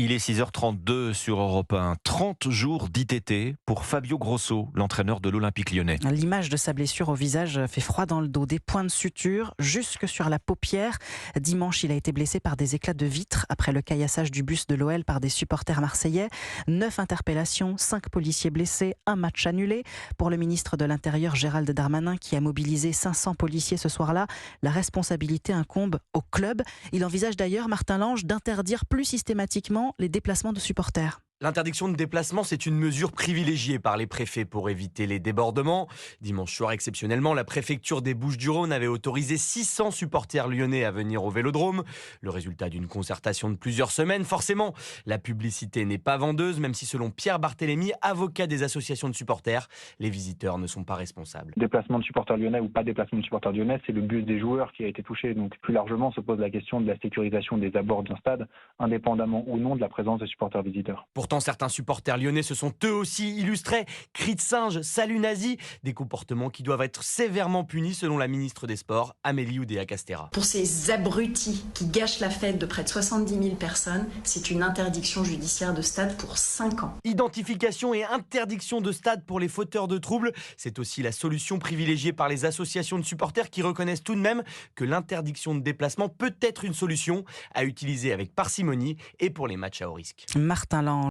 Il est 6h32 sur Europe 1. 30 jours d'ITT pour Fabio Grosso, l'entraîneur de l'Olympique lyonnais. L'image de sa blessure au visage fait froid dans le dos. Des points de suture jusque sur la paupière. Dimanche, il a été blessé par des éclats de vitres après le caillassage du bus de l'OL par des supporters marseillais. 9 interpellations, 5 policiers blessés, un match annulé. Pour le ministre de l'Intérieur, Gérald Darmanin, qui a mobilisé 500 policiers ce soir-là, la responsabilité incombe au club. Il envisage d'ailleurs, Martin Lange, d'interdire plus systématiquement les déplacements de supporters. L'interdiction de déplacement, c'est une mesure privilégiée par les préfets pour éviter les débordements. Dimanche soir, exceptionnellement, la préfecture des Bouches-du-Rhône avait autorisé 600 supporters lyonnais à venir au Vélodrome. Le résultat d'une concertation de plusieurs semaines. Forcément, la publicité n'est pas vendeuse, même si selon Pierre Barthélémy, avocat des associations de supporters, les visiteurs ne sont pas responsables. Déplacement de supporters lyonnais ou pas déplacement de supporters lyonnais, c'est le bus des joueurs qui a été touché. Donc plus largement, se pose la question de la sécurisation des abords d'un stade, indépendamment ou non de la présence des supporters visiteurs. Pourtant, certains supporters lyonnais se sont eux aussi illustrés. Cris de singe, salut nazi, des comportements qui doivent être sévèrement punis selon la ministre des Sports, Amélie Oudéa-Castéra. Pour ces abrutis qui gâchent la fête de près de 70 000 personnes, c'est une interdiction judiciaire de stade pour 5 ans. Identification et interdiction de stade pour les fauteurs de troubles, c'est aussi la solution privilégiée par les associations de supporters qui reconnaissent tout de même que l'interdiction de déplacement peut être une solution à utiliser avec parcimonie et pour les matchs à haut risque. Martin Lange.